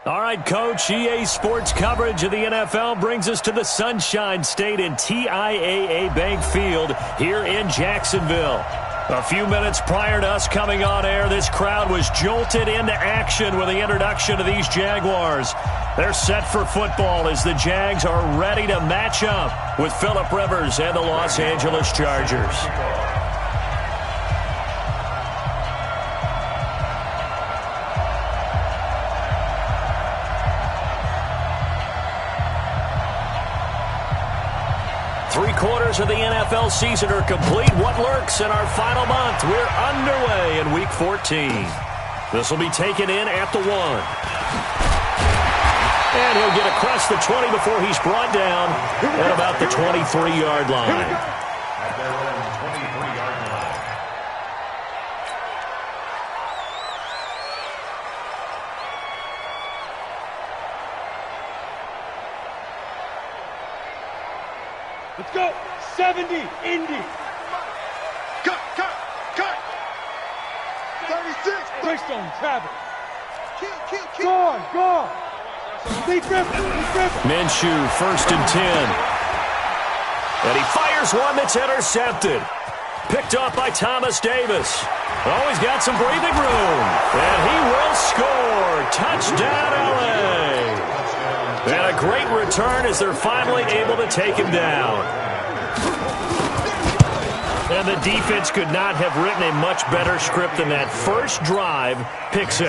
All right, Coach, EA Sports coverage of the NFL brings us to the Sunshine State in TIAA Bank Field here in Jacksonville. A few minutes prior to us coming on air, this crowd was jolted into action with the introduction of these Jaguars. They're set for football as the Jags are ready to match up with Phillip Rivers and the Los Angeles Chargers. Three-quarters of the NFL season are complete. What lurks in our final month? We're underway in Week 14. This will be taken in at the 1. And he'll get across the 20 before he's brought down at about the 23-yard line. Let's go. 70, Indy. Cut. 36. Greystone, Travis. Kill. Gone. Deep rip. Minshew, 1st and 10. And he fires one that's intercepted. Picked up by Thomas Davis. Oh, he's got some breathing room. And he will score. Touchdown, L.A. And a great return as they're finally able to take him down. And the defense could not have written a much better script than that first drive, pick 6.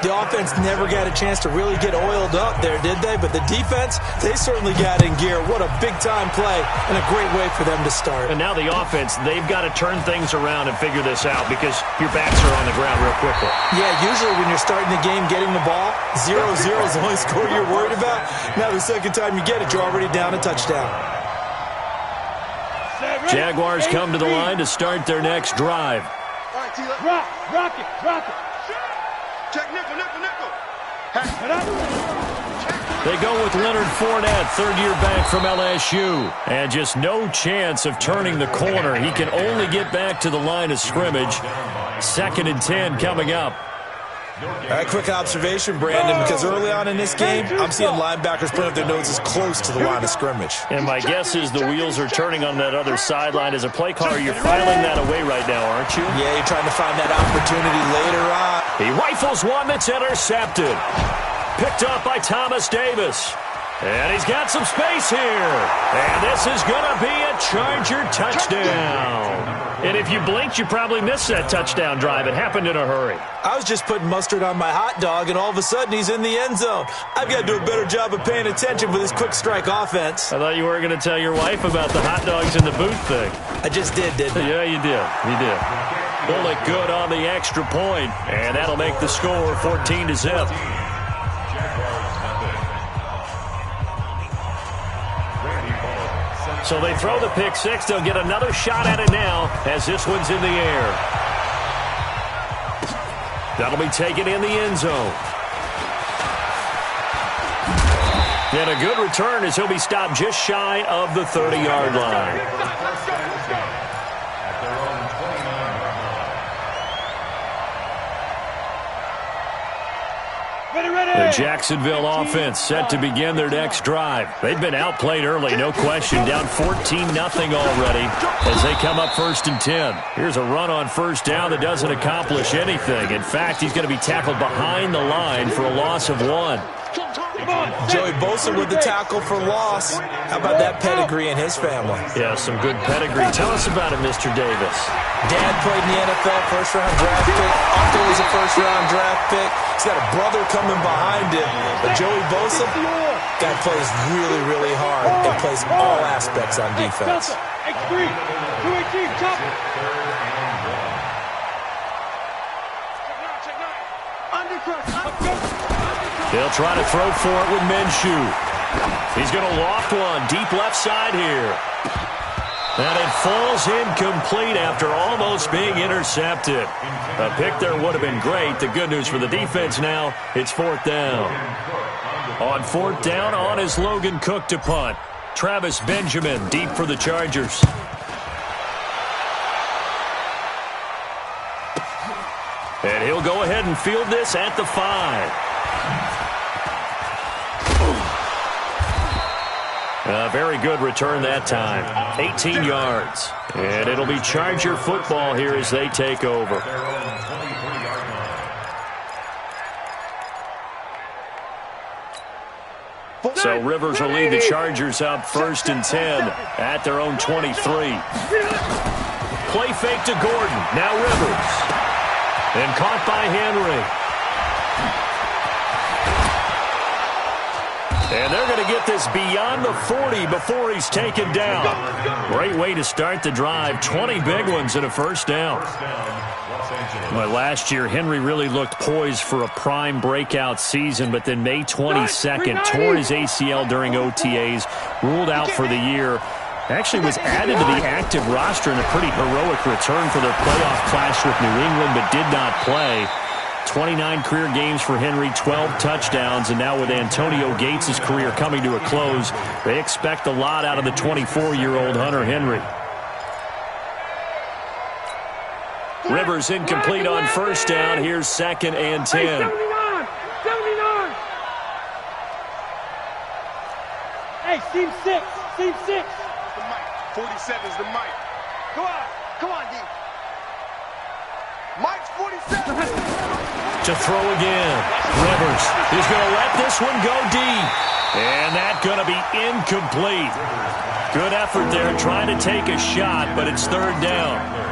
The offense never got a chance to really get oiled up there, did they? But the defense, they certainly got in gear. What a big-time play and a great way for them to start. And now the offense, they've got to turn things around and figure this out because your backs are on the ground real quickly. Yeah, usually when you're starting the game getting the ball, 0-0 is the only score you're worried about. Now the second time you get it, you're already down a touchdown. Jaguars come to the line to start their next drive. All right, T-Lep. Rock it. Check nickel. They go with Leonard Fournette, third-year back from LSU. And just no chance of turning the corner. He can only get back to the line of scrimmage. 2nd and 10 coming up. A quick observation, Brandon, because early on in this game, I'm seeing linebackers putting up their noses close to the line of scrimmage. And my guess is the wheels are turning on that other sideline. As a play caller, you're filing that away right now, aren't you? Yeah, you're trying to find that opportunity later on. He rifles one that's intercepted. Picked up by Thomas Davis. And he's got some space here. And this is going to be a Charger touchdown. And if you blinked, you probably missed that touchdown drive. It happened in a hurry. I was just putting mustard on my hot dog, and all of a sudden he's in the end zone. I've got to do a better job of paying attention for this quick strike offense. I thought you were going to tell your wife about the hot dogs in the boot thing. I just did, didn't I? Yeah, you did. Pull it good on the extra point, and that'll make the score 14-0. So they throw the pick 6. They'll get another shot at it now as this one's in the air. That'll be taken in the end zone. And a good return as he'll be stopped just shy of the 30-yard line. The Jacksonville offense set to begin their next drive. They've been outplayed early, no question. Down 14-0 already as they come up 1st and 10. Here's a run on 1st down that doesn't accomplish anything. In fact, he's going to be tackled behind the line for a loss of 1. Joey Bosa with the tackle for loss. How about that pedigree in his family? Yeah, some good pedigree. Tell us about it, Mr. Davis. Dad played in the NFL, first-round draft pick. Uncle was a first-round draft pick. He's got a brother coming behind him. But Joey Bosa, guy plays really, really hard and plays all aspects on defense. X3, 218, chop it. They'll try to throw for it with Minshew. He's going to loft one deep left side here. And it falls incomplete after almost being intercepted. A pick there would have been great. The good news for the defense now, it's 4th down. On 4th down, on is Logan Cook to punt. Travis Benjamin deep for the Chargers. And he'll go ahead and field this at the 5. A very good return that time. 18 yards. And it'll be Charger football here as they take over. So Rivers will lead the Chargers up 1st and 10 at their own 23. Play fake to Gordon. Now Rivers. And caught by Henry. And they're going to get this beyond the 40 before he's taken down. Great way to start the drive. 20 big ones and a first down. Well, last year, Henry really looked poised for a prime breakout season, but then May 22nd, tore his ACL during OTAs, ruled out for the year. Actually was added to the active roster in a pretty heroic return for their playoff clash with New England, but did not play. 29 career games for Henry, 12 touchdowns, and now with Antonio Gates' career coming to a close, they expect a lot out of the 24-year-old Hunter Henry. Rivers incomplete on first down. Here's 2nd and 10. 79! 79! Hey, seam 6. Seam 6. The mic. 47's the mic. Go on. Come on, D. Mike's 47. To throw again. Rivers is going to let this one go deep. And that's going to be incomplete. Good effort there trying to take a shot, but it's 3rd down.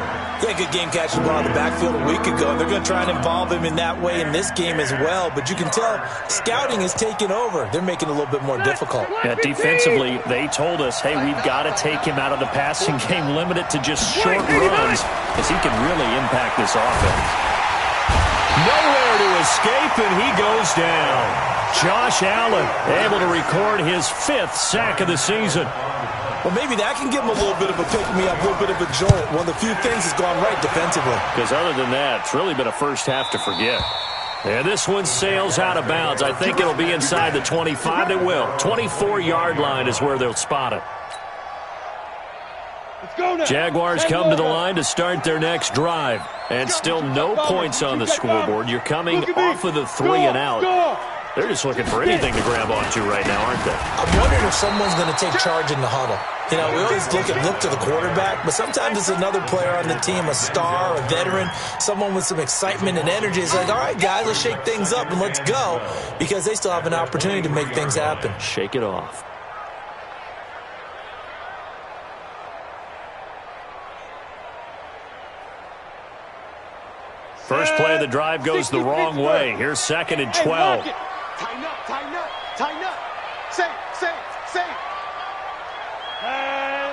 Yeah, good game catching the ball in the backfield a week ago. They're going to try and involve him in that way in this game as well. But you can tell scouting is taking over. They're making it a little bit more difficult. Yeah, defensively, they told us, hey, we've got to take him out of the passing game, limit it to just short runs, because he can really impact this offense. Nowhere to escape, and he goes down. Josh Allen able to record his 5th sack of the season. Well, maybe that can give him a little bit of a pick-me-up, a little bit of a jolt. One of the few things that's gone right defensively. Because other than that, it's really been a first half to forget. And this one sails out of bounds. I think it'll be inside the 25. It will. 24-yard line is where they'll spot it. Let's go now. Jaguars come to the line to start their next drive. And still no points on the scoreboard. You're coming off of the 3 and out. They're just looking for anything to grab onto right now, aren't they? I'm wondering if someone's going to take charge in the huddle. You know, we always look to the quarterback, but sometimes it's another player on the team, a star, a veteran, someone with some excitement and energy. It's like, all right, guys, let's shake things up and let's go, because they still have an opportunity to make things happen. Shake it off. First play of the drive goes the wrong way. Here's 2nd and 12. Tighten up, tighten up, tighten up. Safe, safe, safe.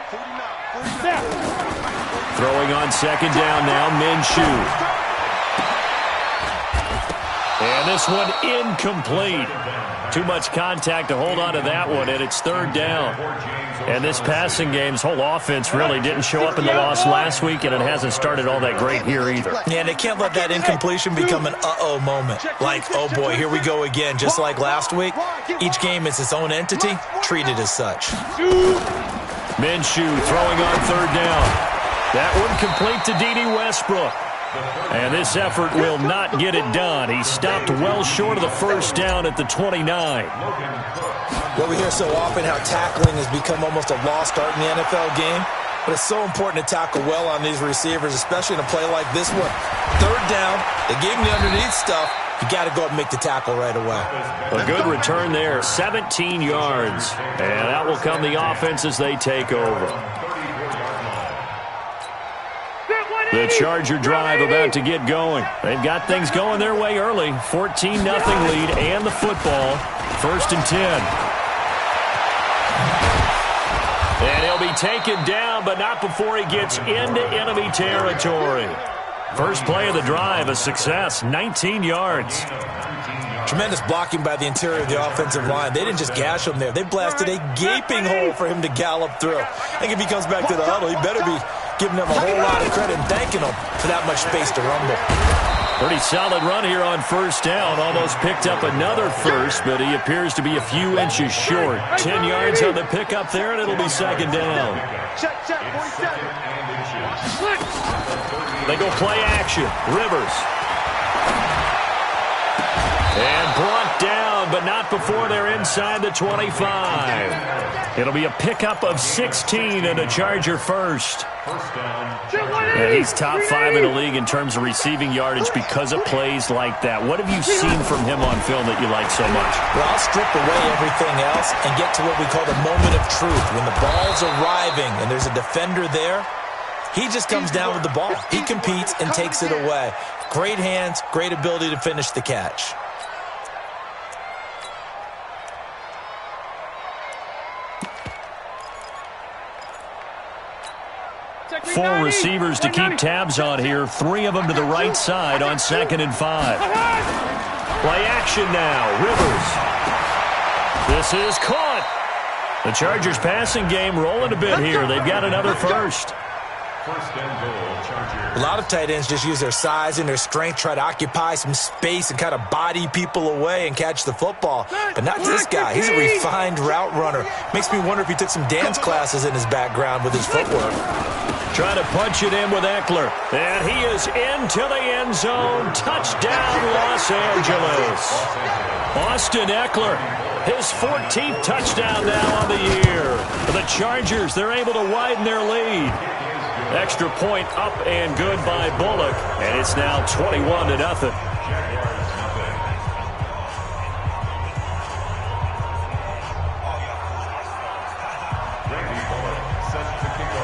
49. Throwing on 2nd down now, Minshew. And this one incomplete. Too much contact to hold on to that one, and it's 3rd down. And this passing game's whole offense really didn't show up in the loss last week, and it hasn't started all that great here either. Yeah, and they can't let that incompletion become an uh-oh moment. Like, oh boy, here we go again. Just like last week, each game is its own entity, treated as such. Minshew throwing on 3rd down. That one complete to D.D. Westbrook. And this effort will not get it done. He stopped well short of the first down at the 29. Well, we hear so often how tackling has become almost a lost art in the NFL game. But it's so important to tackle well on these receivers, especially in a play like this one. 3rd down, they gave him the underneath stuff. You got to go up and make the tackle right away. A good return there, 17 yards. And that will come the offense as they take over. The Charger drive about to get going. They've got things going their way early. 14-0 lead and the football. 1st and 10. And he'll be taken down, but not before he gets into enemy territory. First play of the drive, a success, 19 yards. Tremendous blocking by the interior of the offensive line. They didn't just gash him there. They blasted a gaping hole for him to gallop through. I think if he comes back to the huddle, he better be giving them a whole lot of credit and thanking them for that much space to rumble. Pretty solid run here on first down. Almost picked up another first, but he appears to be a few inches short. 10 yards on the pickup there, and it'll be 2nd down. Check, 47. They go play action. Rivers. And brought down, but not before they're inside the 25. It'll be a pickup of 16 and a Charger first. And he's top 5 in the league in terms of receiving yardage because of plays like that. What have you seen from him on film that you like so much? Well, I'll strip away everything else and get to what we call the moment of truth. When the ball's arriving and there's a defender there, he just comes down with the ball. He competes and takes it away. Great hands, great ability to finish the catch. 4 receivers to keep tabs on here. 3 of them to the right side on 2nd and 5. Play action now. Rivers. This is caught. The Chargers passing game rolling a bit here. They've got another first. A lot of tight ends just use their size and their strength, try to occupy some space and kind of body people away and catch the football. But not this guy. He's a refined route runner. Makes me wonder if he took some dance classes in his background with his footwork. Trying to punch it in with Eckler. And he is into the end zone. Touchdown, Los Angeles. Austin Eckler, his 14th touchdown now on the year. For the Chargers, they're able to widen their lead. Extra point up and good by Bullock. And it's now 21-0.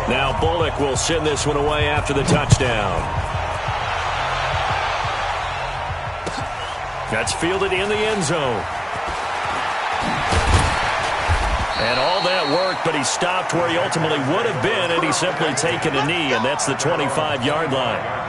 Now Bullock will send this one away after the touchdown. That's fielded in the end zone. And all that worked, but he stopped where he ultimately would have been had he simply taken a knee, and that's the 25-yard line.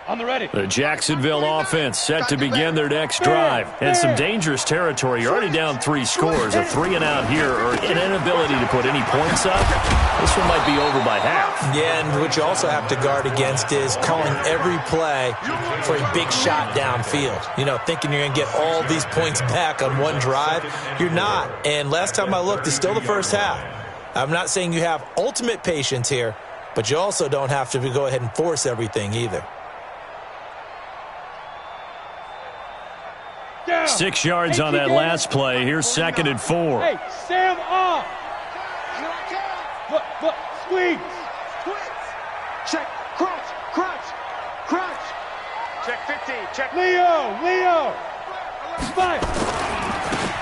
On the ready. The Jacksonville offense set to begin their next drive. And some dangerous territory. You're already down 3 scores. A 3-and-out here or an inability to put any points up. This one might be over by half. Yeah, and what you also have to guard against is calling every play for a big shot downfield. You know, thinking you're going to get all these points back on one drive. You're not. And last time I looked, it's still the first half. I'm not saying you have ultimate patience here, but you also don't have to go ahead and force everything either. 6 yards on that last play. Here's 2nd and 4. Hey, Sam off. Look, squeeze. Check, crunch. Check 15, check. Leo. Spike.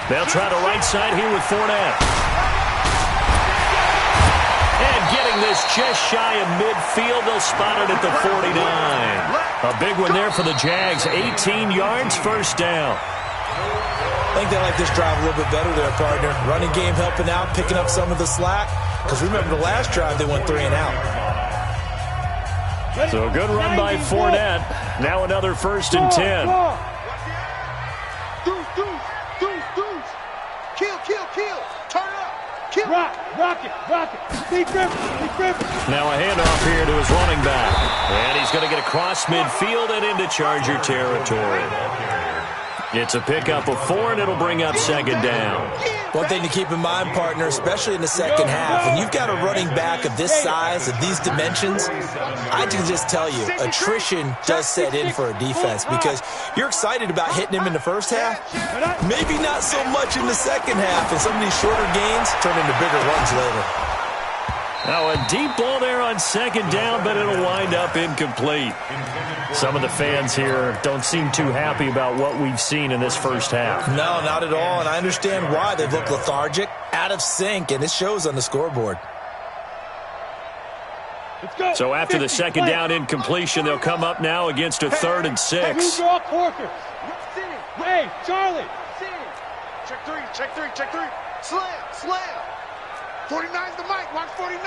They'll try to right side here with Fournette. And getting this just shy of midfield, they'll spot it at the 49. A big one there for the Jags. 18 yards, first down. I think they like this drive a little bit better there, partner. Running game helping out, picking up some of the slack. Because remember the last drive, they went 3 and out. So a good run by Fournette. Now another 1st and 10. Deuce. Kill. Turn up. Kill. Rock it. Steve Griffin. Now a handoff here to his running back. And he's going to get across midfield and into Charger territory. It's a pickup of 4, and it'll bring up 2nd down. One thing to keep in mind, partner, especially in the second half, when you've got a running back of this size, of these dimensions, I can just tell you, attrition does set in for a defense because you're excited about hitting him in the first half, maybe not so much in the second half, and some of these shorter gains turn into bigger runs later. Now a deep ball there on 2nd down, but it'll wind up incomplete. Some of the fans here don't seem too happy about what we've seen in this first half. No, not at all, and I understand why. They've looked lethargic, out of sync, and it shows on the scoreboard. Let's go. So after the 2nd down incompletion, they'll come up now against a 3rd and 6. Hey, who's your Corker? Hey, Charlie. Check three. Slam. 49's the mic. Watch 49.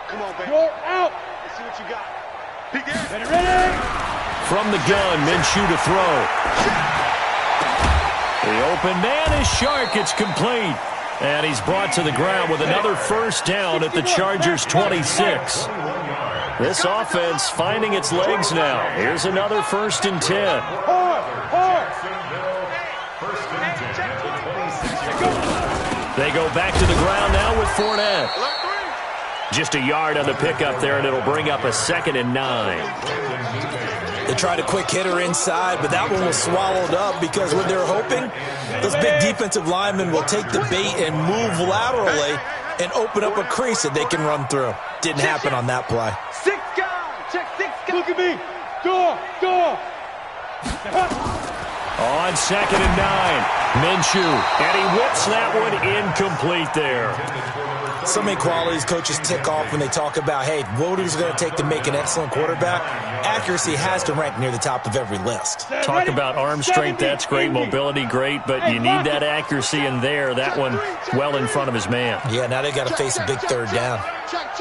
Come on, baby. You're out. Let's see what you got. Peek in. Ready? From the gun, Minshew to throw. The open man is Shark. It's complete. And he's brought to the ground with another 1st down at the Chargers' 26. This offense finding its legs now. Here's another 1st and 10. Hard. They go back to the ground now with Fournette. Just a yard on the pickup there, and it'll bring up a 2nd and 9. They tried a quick hitter inside, but that one was swallowed up because what they're hoping, those big defensive linemen will take the bait and move laterally and open up a crease that they can run through. Didn't happen on that play. 6 guys. Check 6 guys. Look at me. Door. On 2nd and 9, Minshew, and he whips that one incomplete there. So many qualities coaches tick off when they talk about, hey, what is it going to take to make an excellent quarterback? Accuracy has to rank near the top of every list. Talk about arm strength, that's great. Mobility, great, but you need that accuracy in there. That one well in front of his man. Yeah, now they got to face a big 3rd down. Check.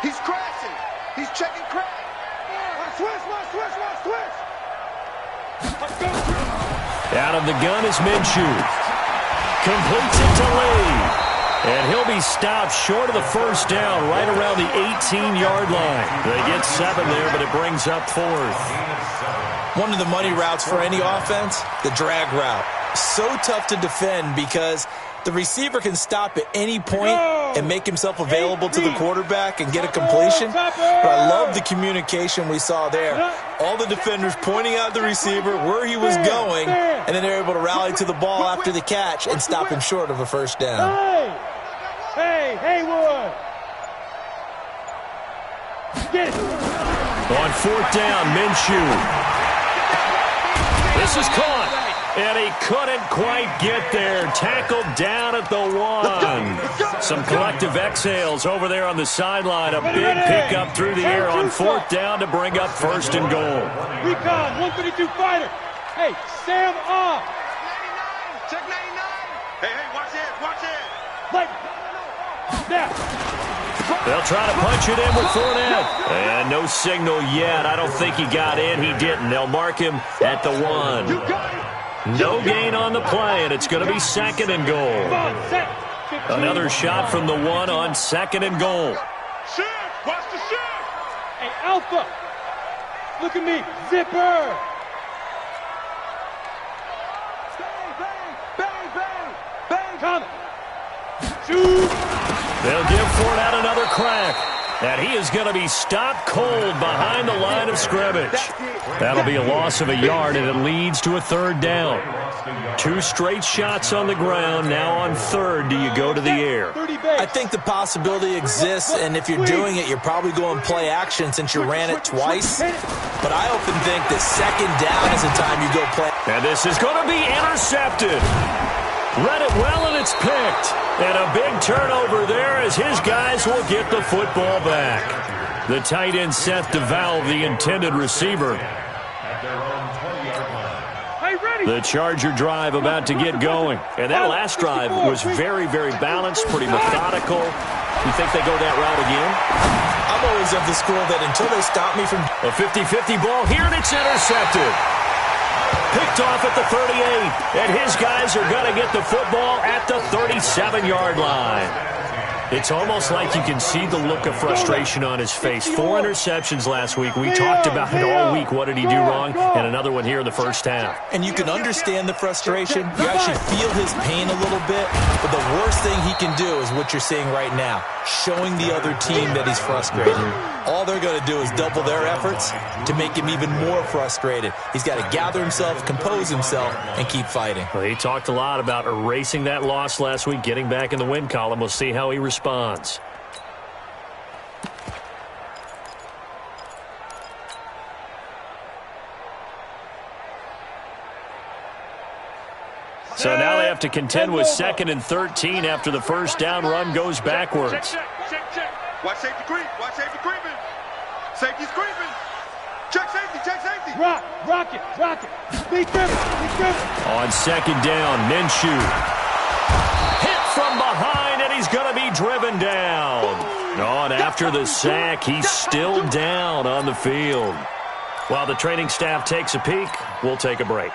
He's crashing. He's checking crash. Switch. Out of the gun is Minshew. Completes it to Lee. And he'll be stopped short of the 1st down right around the 18-yard line. They get 7 there, but it brings up 4th. One of the money routes for any offense, the drag route. So tough to defend because the receiver can stop at any point and make himself available to the quarterback and get a completion. But I love the communication we saw there. All the defenders pointing out the receiver, where he was going, and then they're able to rally to the ball after the catch and stop him short of a 1st down. Hey, Haywood. Get it. On 4th down, Minshew. This is caught. And he couldn't quite get there. Tackled down at the 1. Some collective exhales over there on the sideline. A big pickup through the air on 4th down to bring up 1st and goal. Recon, 132 fighter. Hey, Sam off. 99. Check 99. Hey, watch it. Like, now. They'll try to punch it in with Fournette. And no signal yet. I don't think he got in. He didn't. They'll mark him at the 1. You got it. No gain on the play, and it's going to be 2nd and goal. Another shot from the 1 on 2nd and goal. Shift. Watch the shift. Hey, Alpha. Look at me. Zipper. Bang. Come. Shoot. They'll give Fournette another crack. And he is going to be stopped cold behind the line of scrimmage. That'll be a loss of a yard, and it leads to a 3rd down. 2 straight shots on the ground. Now on 3rd, do you go to the air? I think the possibility exists, and if you're doing it, you're probably going play action since you ran it twice. But I often think that 2nd down is the time you go play. And this is going to be intercepted. Read it well, and it's picked. And a big turnover there as his guys will get the football back. The tight end Seth DeValve, the intended receiver. The Charger drive about to get going. And that last drive was very, very balanced, pretty methodical. You think they go that route again? I'm always of the school that until they stop me from... A 50-50 ball here, and it's intercepted. Picked off at the 38, and his guys are going to get the football at the 37-yard line. It's almost like you can see the look of frustration on his face. 4 interceptions last week. We talked about it all week. What did he do wrong? And another one here in the 1st half. And you can understand the frustration. You actually feel his pain a little bit. But the worst thing he can do is what you're seeing right now, showing the other team that he's frustrated. All they're going to do is double their efforts to make him even more frustrated. He's got to gather himself, compose himself, and keep fighting. Well, he talked a lot about erasing that loss last week, getting back in the win column. We'll see how he responds. So now they have to contend with 2nd and 13 after the 1st down run goes backwards. Check. Watch safety creep. Creeping. Safety's creeping. Check safety. Rock it. Be driven. On 2nd down, Minshew. Hit from behind, and he's going to be driven down. On after the sack, he's still down on the field. While the training staff takes a peek, we'll take a break.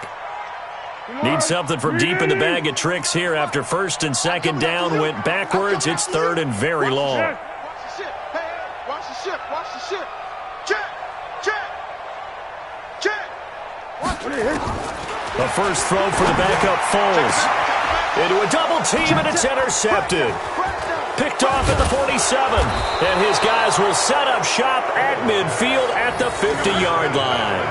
Need something from deep in the bag of tricks here after 1st and 2nd down went backwards. It's 3rd and very long. Watch the ship. Check. The first throw for the backup Foles. Into a double team, and it's intercepted. Picked off at the 47. And his guys will set up shop at midfield at the 50-yard line.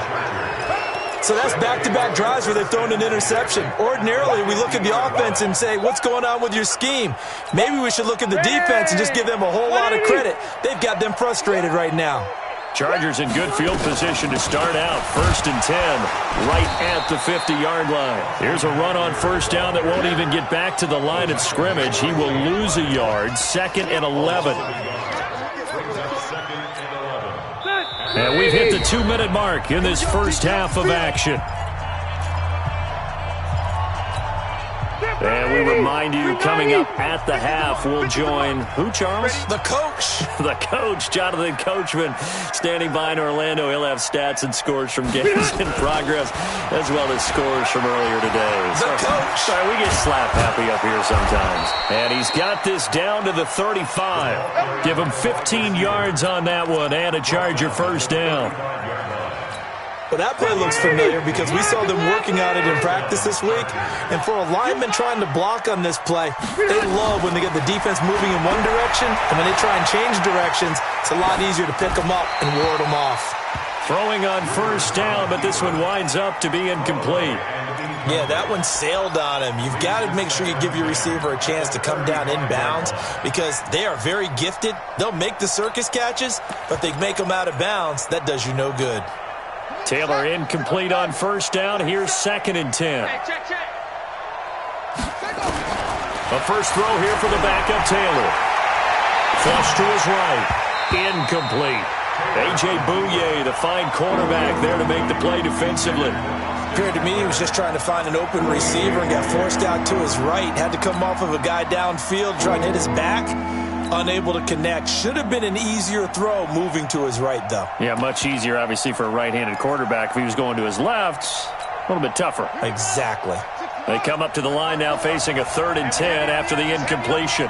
So that's back-to-back drives where they've thrown an interception. Ordinarily, we look at the offense and say, what's going on with your scheme? Maybe we should look at the defense and just give them a whole lot of credit. They've got them frustrated right now. Chargers in good field position to start out. 1st and 10, right at the 50-yard line. Here's a run on first down that won't even get back to the line of scrimmage. He will lose a yard. 2nd and 11. And we've hit the 2-minute mark in this first half of action. And we remind you, coming up at the half, we'll join who, Charles? The coach. The coach, Jonathan Coachman, standing by in Orlando. He'll have stats and scores from games in progress, as well as scores from earlier today. The coach. Sorry, we get slap happy up here sometimes. And he's got this down to the 35. Give him 15 yards on that one and a Charger first down. Well, that play looks familiar because we saw them working on it in practice this week. And for a lineman trying to block on this play, they love when they get the defense moving in one direction. And when they try and change directions, it's a lot easier to pick them up and ward them off. Throwing on first down, but this one winds up to be incomplete. Yeah, that one sailed on him. You've got to make sure you give your receiver a chance to come down inbounds because they are very gifted. They'll make the circus catches, but they make them out of bounds. That does you no good. Taylor incomplete on first down. Here's 2nd and 10. A first throw here for the backup Taylor. Flush to his right. Incomplete. A.J. Bouye, the fine cornerback, there to make the play defensively. Appeared to me he was just trying to find an open receiver and got forced out to his right. Had to come off of a guy downfield, trying to hit his back. Unable to connect. Should have been an easier throw moving to his right, though. Yeah, much easier, obviously, for a right-handed quarterback. If he was going to his left, a little bit tougher. Exactly. They come up to the line now facing a 3rd and 10 after the incompletion.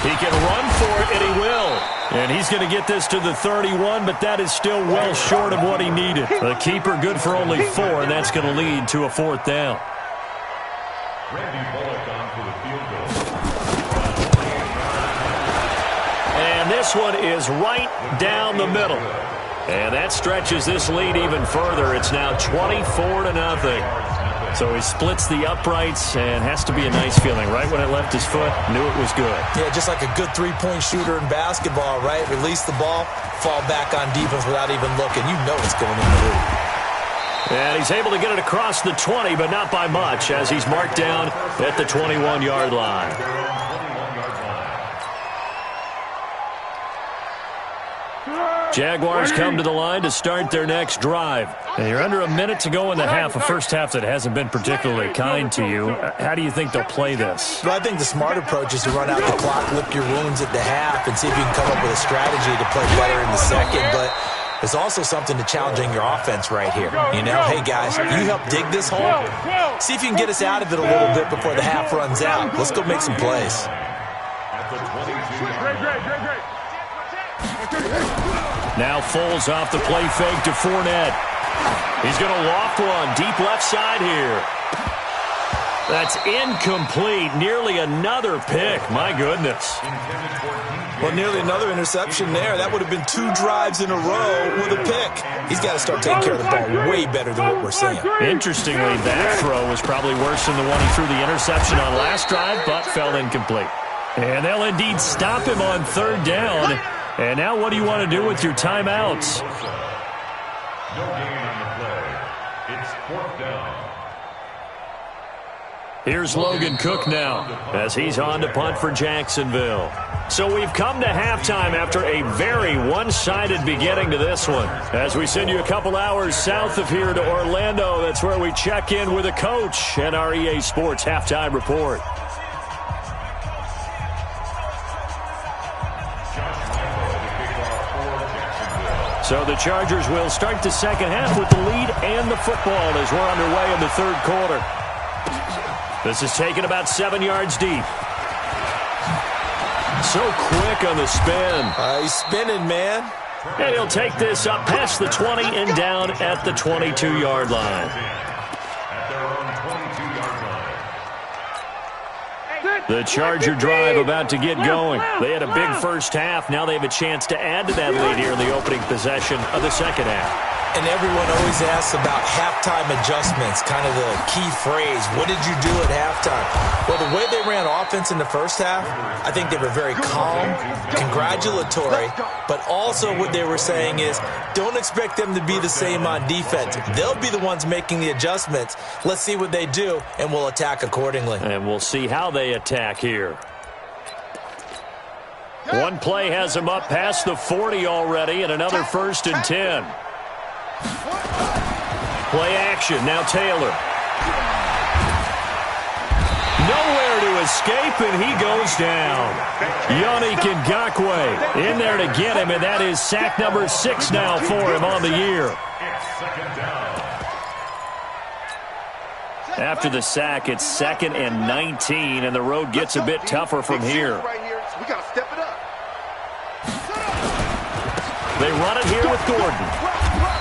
He can run for it, and he will. And he's going to get this to the 31, but that is still well short of what he needed. The keeper good for only 4, and that's going to lead to a 4th down. And this one is right down the middle. And that stretches this lead even further. It's now 24-0. So he splits the uprights and has to be a nice feeling. Right when it left his foot, knew it was good. Yeah, just like a good three-point shooter in basketball, right? Release the ball, fall back on defense without even looking. You know it's going in the hoop. And he's able to get it across the 20, but not by much, as he's marked down at the 21-yard line. Jaguars come to the line to start their next drive. And you're under a minute to go in the half, a first half that hasn't been particularly kind to you. How do you think they'll play this? Well, I think the smart approach is to run out the clock, lick your wounds at the half, and see if you can come up with a strategy to play better in the second. But there's also something to challenging your offense right here. You know, hey, guys, you help dig this hole. See if you can get us out of it a little bit before the half runs out. Let's go make some plays. Now Foles off the play fake to Fournette. He's going to loft one deep left side here. That's incomplete. Nearly another pick. My goodness. Well, nearly another interception there. That would have been 2 drives in a row with a pick. He's got to start taking care of the ball way better than what we're seeing. Interestingly, that throw was probably worse than the one he threw the interception on last drive, but fell incomplete. And they'll indeed stop him on 3rd down. And now what do you want to do with your timeouts? No gain on the play. It's 4th down. Here's Logan Cook now as he's on to punt for Jacksonville. So we've come to halftime after a very one-sided beginning to this one. As we send you a couple hours south of here to Orlando, that's where we check in with a coach and our EA Sports Halftime Report. So the Chargers will start the second half with the lead and the football as we're underway in the 3rd quarter. This is taken about 7 yards deep. So quick on the spin. He's spinning, man. And he'll take this up past the 20 and down at the 22-yard line. At their own 22-yard line. The Charger drive about to get going. They had a big first half. Now they have a chance to add to that lead here in the opening possession of the second half. And everyone always asks about halftime adjustments, kind of the key phrase. What did you do at halftime? Well, the way they ran offense in the first half, I think they were very calm, congratulatory, but also what they were saying is don't expect them to be the same on defense. They'll be the ones making the adjustments. Let's see what they do, and we'll attack accordingly. And we'll see how they attack here. One play has them up past the 40 already, and another 1st and 10. Play action, now Taylor. Nowhere to escape, and he goes down. Yannick Ngakoue in there to get him, and that is sack number 6 now for him on the year. After the sack, it's 2nd and 19, and the road gets a bit tougher from here. We got to step it up. They run it here with Gordon.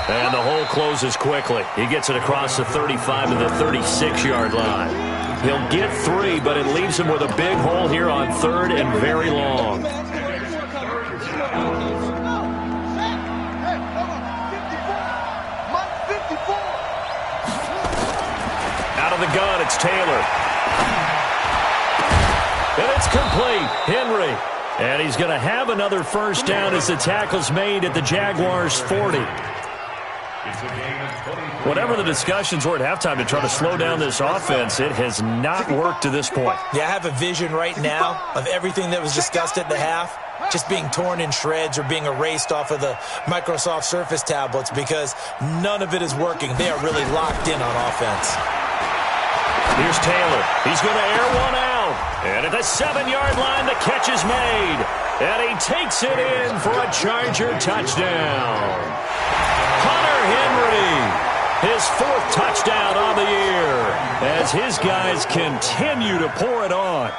And the hole closes quickly. He gets it across the 35 to the 36-yard line. He'll get 3, but it leaves him with a big hole here on 3rd and very long. Out of the gun, it's Taylor. And it's complete. Henry. And he's going to have another first down as the tackle's made at the Jaguars' 40. Whatever the discussions were at halftime to try to slow down this offense, it has not worked to this point. Yeah, I have a vision right now of everything that was discussed at the half just being torn in shreds or being erased off of the Microsoft Surface tablets because none of it is working. They are really locked in on offense. Here's Taylor. He's going to air one out. And at the 7-yard line, the catch is made. And he takes it in for a Charger touchdown. Hunter Henry, his 4th touchdown on the year as his guys continue to pour it on.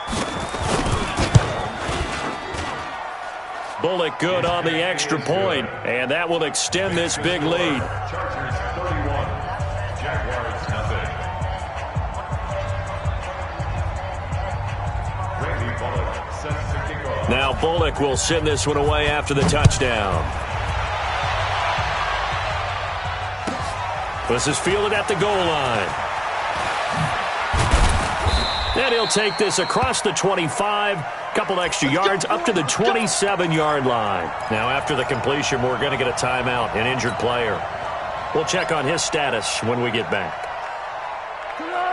Bullock good on the extra point, and that will extend this big lead. Chargers 31, Jaguars nothing. Randy Bullock sets the kickoff. Now Bullock will send this one away after the touchdown. This is fielded at the goal line. And he'll take this across the 25, couple extra yards, up to the 27-yard line. Now, after the completion, we're going to get a timeout, an injured player. We'll check on his status when we get back.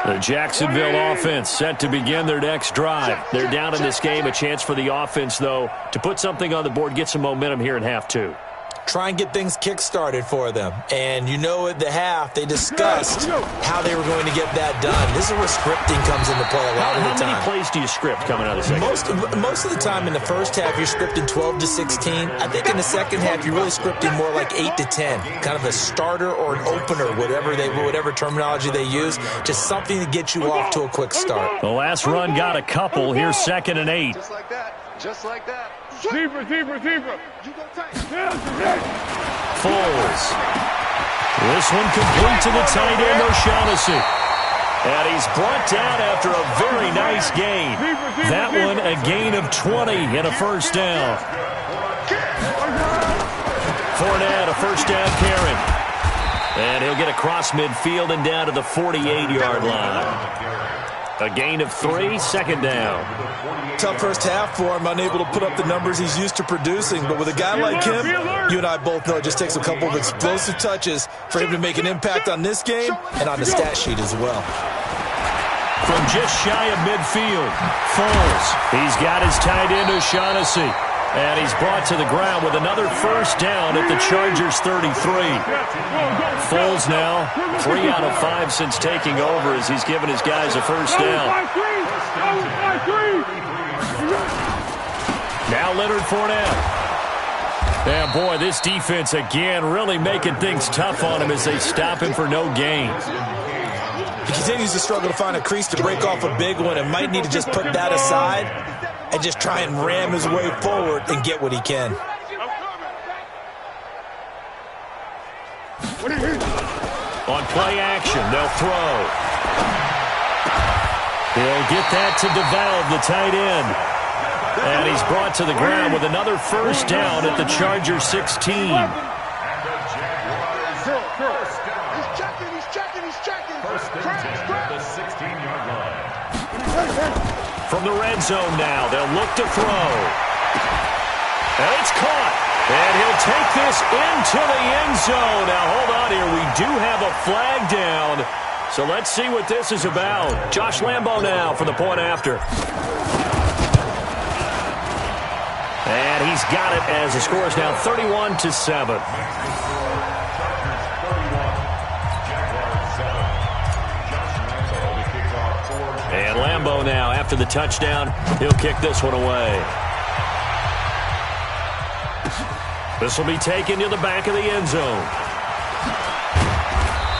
The Jacksonville offense set to begin their next drive. They're down in this game. A chance for the offense, though, to put something on the board, get some momentum here in half 2. Try and get things kick-started for them. And you know at the half, they discussed how they were going to get that done. This is where scripting comes into play a lot of the time. How many plays do you script coming out of the second? Most of the time in the first half, you're scripting 12 to 16. I think in the second half, you're really scripting more like 8 to 10. Kind of a starter or an opener, whatever terminology they use. Just something to get you off to a quick start. The last run got a couple. Here's 2nd and 8. Just like that. Just like that. Deeper. Foles. This one complete to the tight end, O'Shaughnessy. And he's brought down after a very nice gain. That one a gain of 20 and a first down. Fournette, a first down carry. And he'll get across midfield and down to the 48-yard line. A gain of 3, 2nd down. Tough first half for him, unable to put up the numbers he's used to producing. But with a guy like him, you and I both know it just takes a couple of explosive touches for him to make an impact on this game and on the stat sheet as well. From just shy of midfield, Foles. He's got his tight end, O'Shaughnessy. And he's brought to the ground with another first down at the Chargers' 33. Foles now 3 out of 5 since taking over as he's given his guys a first down. Now Leonard Fournette. And boy, this defense again really making things tough on him as they stop him for no gain. He continues to struggle to find a crease to break off a big one and might need to just put that aside and just try and ram his way forward and get what he can. On play action, they'll throw. He'll get that to DeValve, the tight end. And he's brought to the ground with another first down at the Chargers 16. The 16-yard line. From the red zone now, they'll look to throw. And it's caught. And he'll take this into the end zone. Now, hold on here. We do have a flag down. So let's see what this is about. Josh Lambo now for the point after. And he's got it as the score is now 31-7. And Lambo now, after the touchdown, he'll kick this one away. This will be taken to the back of the end zone.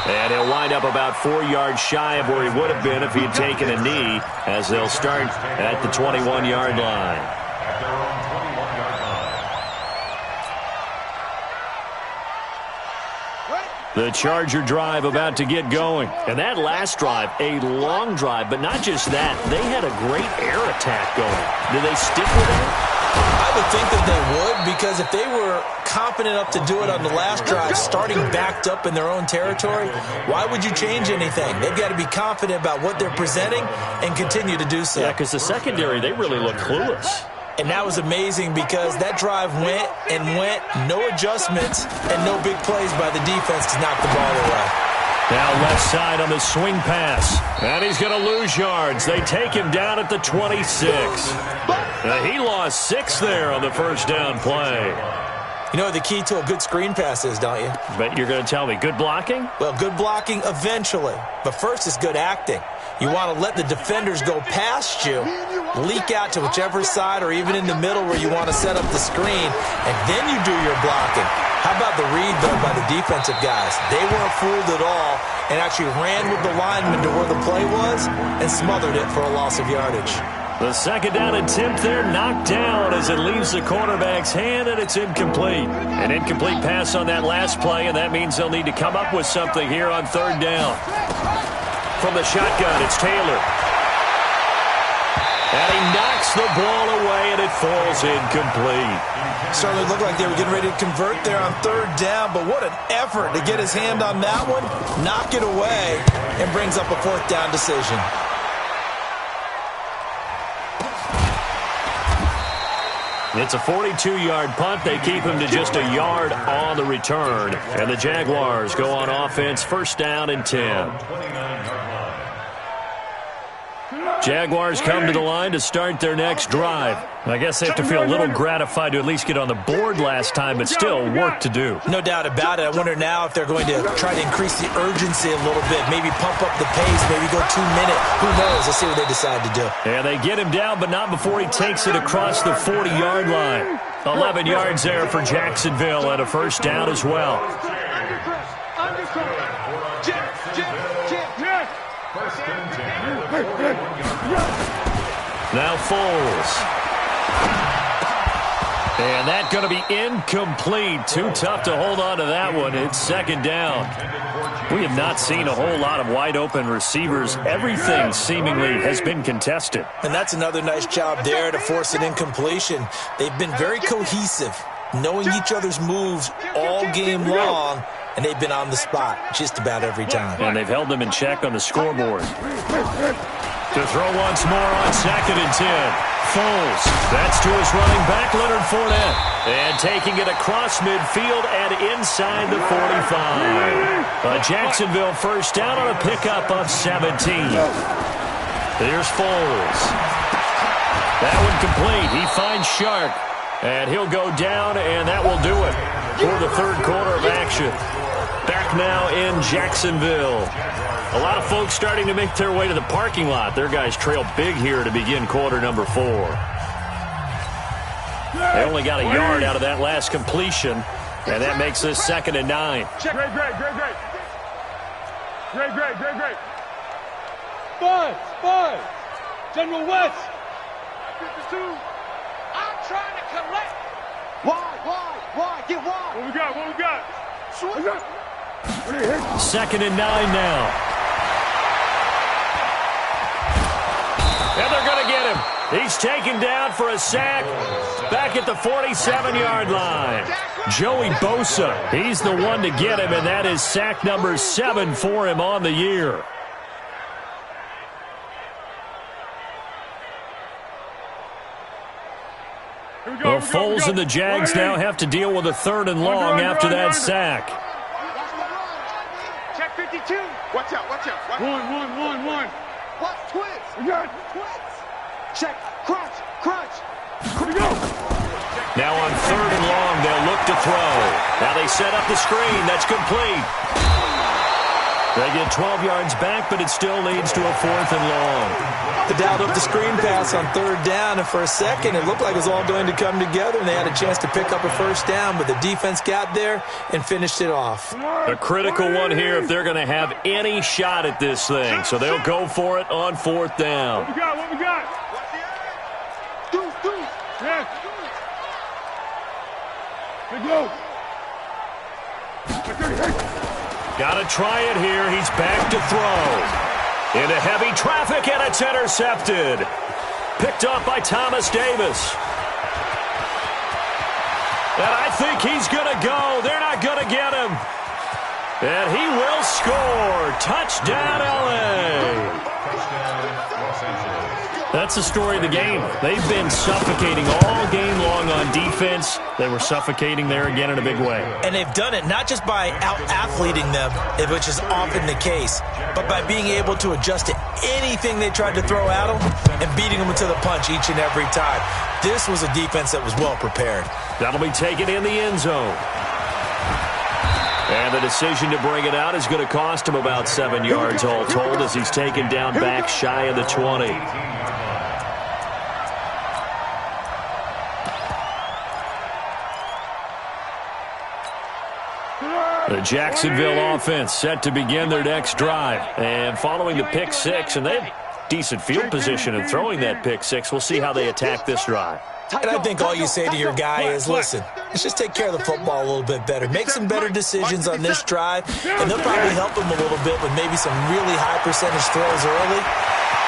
And he'll wind up about 4 yards shy of where he would have been if he had taken a knee, as they'll start at the 21-yard line. At their own 21-yard line. The Charger drive about to get going. And that last drive, a long drive, but not just that. They had a great air attack going. Do they stick with that? I would think that they would, because if they were competent enough to do it on the last drive, starting backed up in their own territory, why would you change anything? They've got to be confident about what they're presenting and continue to do so. Yeah, because the secondary, they really look clueless. And that was amazing because that drive went and went, no adjustments, and no big plays by the defense to knock the ball away. Now left side on the swing pass. And he's going to lose yards. They take him down at the 26. He lost 6 there on the first down play. You know what the key to a good screen pass is, don't you? But you're going to tell me, good blocking? Well, good blocking eventually. But first is good acting. You want to let the defenders go past you, leak out to whichever side or even in the middle where you want to set up the screen, and then you do your blocking. How about the read, though, by the defensive guys? They weren't fooled at all and actually ran with the lineman to where the play was and smothered it for a loss of yardage. The second down attempt there knocked down as it leaves the quarterback's hand, and it's incomplete. An incomplete pass on that last play, and that means they'll need to come up with something here on third down. From the shotgun, it's Taylor. And he knocks the ball away, and it falls incomplete. Certainly looked like they were getting ready to convert there on third down, but what an effort to get his hand on that one, knock it away, and brings up a fourth down decision. It's a 42-yard punt. They keep him to just a yard on the return. And the Jaguars go on offense, first down and 10. Jaguars come to the line to start their next drive. I guess they have to feel a little gratified to at least get on the board last time, but still work to do. No doubt about it. I wonder now if they're going to try to increase the urgency a little bit, maybe pump up the pace, maybe go 2 minute. Who knows? Let's see what they decide to do. And they get him down, but not before he takes it across the 40-yard line. 11 yards there for Jacksonville and a first down as well. Now Foles. And that's going to be incomplete. Too tough to hold on to that one. It's second down. We have not seen a whole lot of wide-open receivers. Everything seemingly has been contested. And that's another nice job there to force an incompletion. They've been very cohesive, knowing each other's moves all game long, and they've been on the spot just about every time. And they've held them in check on the scoreboard. To throw once more on second and 10. Foles. That's to his running back, Leonard Fournette. And taking it across midfield and inside the 45. A Jacksonville first down on a pickup of 17. Here's Foles. That one complete. He finds Shark. And he'll go down, and that will do it for the third quarter of action. Back now in Jacksonville. A lot of folks starting to make their way to the parking lot. Their guys trail big here to begin quarter number 4. They only got a yard out of that last completion, and that makes this second and 9. Great. Five. General West. 52. I'm trying to collect. Why? Get wide. What we got? Second and 9 now. He's taken down for a sack back at the 47-yard line. Joey Bosa, he's the one to get him, and that is sack number 7 for him on the year. Well, Foles and the Jags now have to deal with a 3rd and long after that sack. Check 52. Watch out, watch out. Watch out. One. Watch twins. We got Twins. Check. Crunch. Here we go. Now on 3rd and long, they'll look to throw. Now they set up the screen. That's complete. They get 12 yards back, but it still leads to a 4th and long. They dialed up the screen pass on 3rd down, and for a second, it looked like it was all going to come together, and they had a chance to pick up a 1st down, but the defense got there and finished it off. A critical one here if they're going to have any shot at this thing, so they'll go for it on 4th down. What we got? Deuce. Yeah. Let's go. Got to try it here. He's back to throw. Into heavy traffic, and it's intercepted. Picked up by Thomas Davis. And I think he's going to go. They're not going to get him. And he will score. Touchdown, L.A. That's the story of the game. They've been suffocating all game long on defense. They were suffocating there again in a big way. And they've done it not just by out-athleting them, which is often the case, but by being able to adjust to anything they tried to throw at them and beating them to the punch each and every time. This was a defense that was well prepared. That'll be taken in the end zone. And the decision to bring it out is going to cost him about 7 yards all told as he's taken down back shy of the 20. The Jacksonville offense set to begin their next drive. And following the pick six, and they have decent field position in throwing that pick six. We'll see how they attack this drive. And I think all you say to your guy is, listen, let's just take care of the football a little bit better. Make some better decisions on this drive, and they'll probably help him a little bit with maybe some really high percentage throws early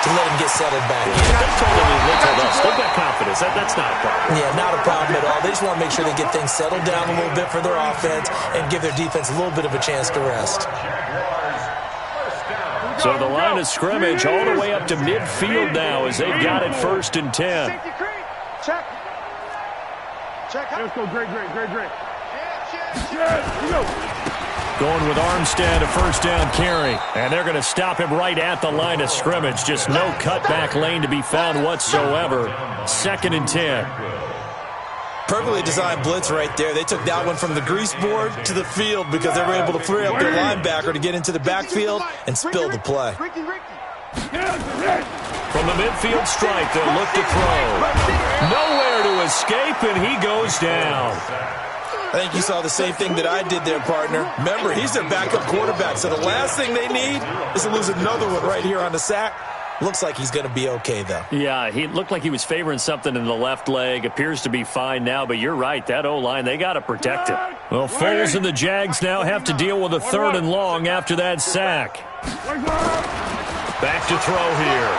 to let him get settled back in. They told us they've got confidence. That's not a problem. Yeah, not a problem at all. They just want to make sure they get things settled down a little bit for their offense and give their defense a little bit of a chance to rest. So the line of scrimmage all the way up to midfield now as they've got it 1st and 10. Check. Let's go, great. Going with Armstead, a 1st down carry. And they're going to stop him right at the line of scrimmage. Just no cutback lane to be found whatsoever. 2nd and 10. Perfectly designed blitz right there. They took that one from the grease board to the field because they were able to free up their linebacker to get into the backfield and spill the play. From the midfield stripe, they'll look to throw. Nowhere to escape, and he goes down. I think you saw the same thing that I did there, partner. Remember, he's their backup quarterback, so the last thing they need is to lose another one right here on the sack. Looks like he's going to be okay, though. Yeah, he looked like he was favoring something in the left leg. Appears to be fine now, but you're right. That O-line, they got to protect him. Well, Foles and the Jags now have to deal with a 3rd and long after that sack. Back to throw here.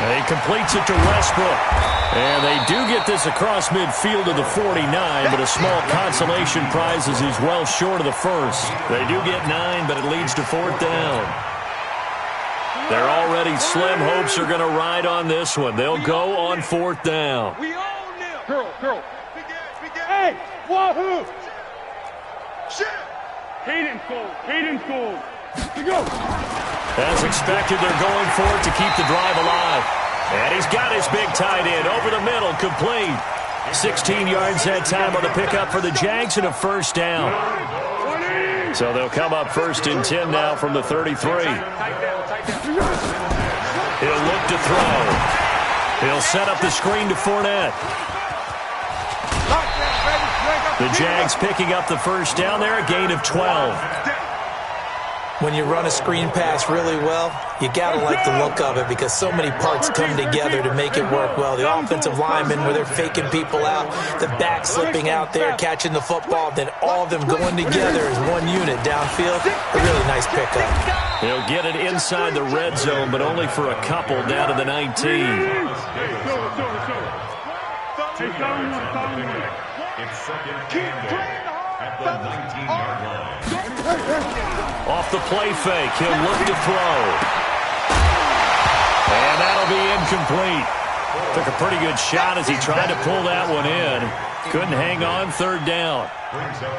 And he completes it to Westbrook. And they do get this across midfield to the 49, but a small consolation prize as he's well short of the 1st. They do get 9, but it leads to 4th down. Their already slim hopes are going to ride on this one. They'll go on 4th down. We own them. Girl. Big ass. Hey, wahoo! Shit. Hayden scored. Let's go. As expected, they're going for it to keep the drive alive. And he's got his big tight end over the middle, complete. 16 yards that time on the pickup for the Jags and a 1st down. So they'll come up 1st and 10 now from the 33. He'll look to throw. He'll set up the screen to Fournette. The Jags picking up the 1st down there, a gain of 12. When you run a screen pass really well, you got to like the look of it because so many parts come together to make it work well. The offensive linemen, where they're faking people out, the back slipping out there, catching the football, then all of them going together as one unit downfield. A really nice pickup. He'll get it inside the red zone, but only for a couple down to the 19. It's second and goal at the 19-yard line. Off the play fake, he'll look to throw. And that'll be incomplete. Took a pretty good shot as he tried to pull that one in. Couldn't hang on, third down.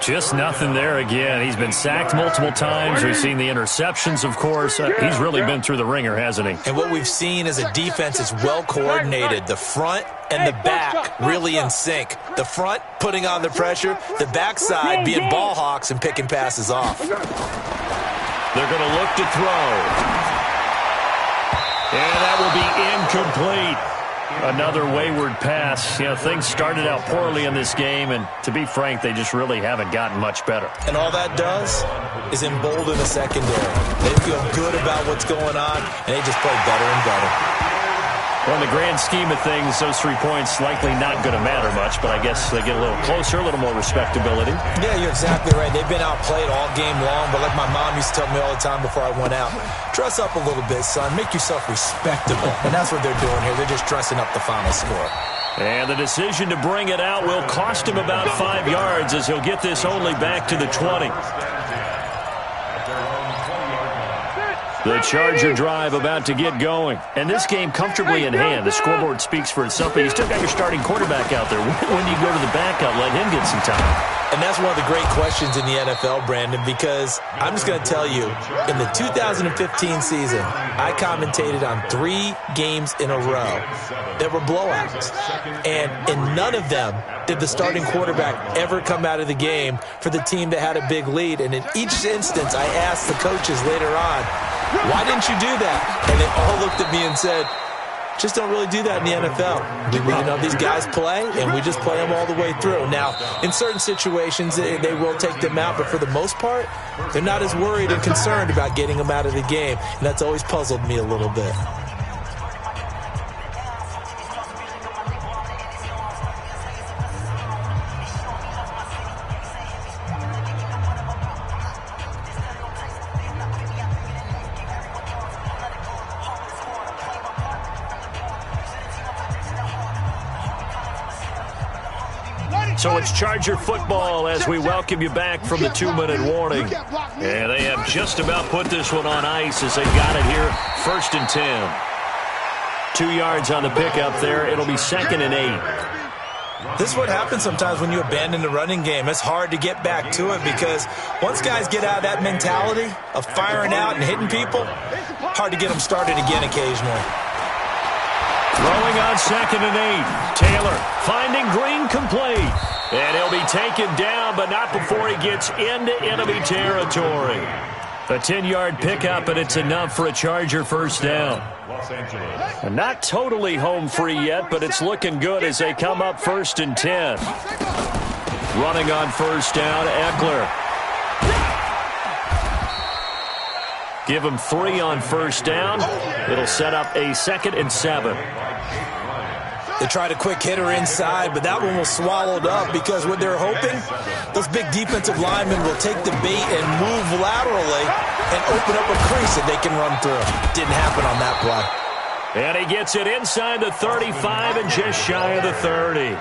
Just nothing there again. He's been sacked multiple times. We've seen the interceptions, of course. He's really been through the ringer, hasn't he? And what we've seen is a defense is well coordinated. The front and the back really in sync. The front putting on the pressure, the backside being ball hawks and picking passes off. They're going to look to throw. And that will be incomplete. Another wayward pass. You know, things started out poorly in this game, and to be frank, they just really haven't gotten much better. And all that does is embolden the secondary. They feel good about what's going on, and they just play better and better. Well, in the grand scheme of things, those 3 points likely not going to matter much, but I guess they get a little closer, a little more respectability. Yeah, you're exactly right. They've been outplayed all game long, but like my mom used to tell me all the time before I went out, dress up a little bit, son. Make yourself respectable. And that's what they're doing here. They're just dressing up the final score. And the decision to bring it out will cost him about 5 yards as he'll get this only back to the 20. The Charger drive about to get going. And this game comfortably in hand. The scoreboard speaks for itself, but you still got your starting quarterback out there. When you go to the backup, let him get some time. And that's one of the great questions in the NFL, Brandon, because I'm just going to tell you, in the 2015 season, I commentated on 3 games in a row that were blowouts. And in none of them did the starting quarterback ever come out of the game for the team that had a big lead. And in each instance, I asked the coaches later on, why didn't you do that? And they all looked at me and said, just don't really do that in the NFL. You know, these guys play, and we just play them all the way through. Now, in certain situations, they will take them out, but for the most part, they're not as worried and concerned about getting them out of the game, and that's always puzzled me a little bit. So it's Charger football as we welcome you back from the 2-minute warning. And they have just about put this one on ice as they got it here, 1st and 10. 2 yards on the pickup there. It'll be 2nd and 8. This is what happens sometimes when you abandon the running game. It's hard to get back to it because once guys get out of that mentality of firing out and hitting people, hard to get them started again occasionally. Throwing on 2nd and 8. Taylor finding Green complete. And he'll be taken down, but not before he gets into enemy territory. A 10-yard pickup, and it's enough for a Charger first down. And not totally home free yet, but it's looking good as they come up 1st and 10. Running on first down, Eckler. Give him 3 on first down. It'll set up a 2nd and 7. They tried a quick hitter inside, but that one was swallowed up because what they're hoping, those big defensive linemen will take the bait and move laterally and open up a crease that they can run through. Didn't happen on that play. And he gets it inside the 35 and just shy of the 30.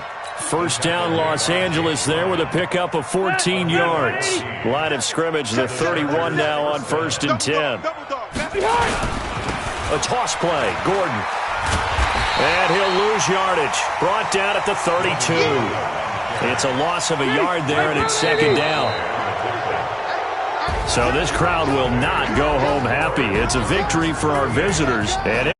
First down, Los Angeles there with a pickup of 14 yards. Line of scrimmage, the 31 now on 1st and 10. A toss play, Gordon. And he'll lose yardage. Brought down at the 32. It's a loss of a yard there, and it's 2nd down. So this crowd will not go home happy. It's a victory for our visitors. And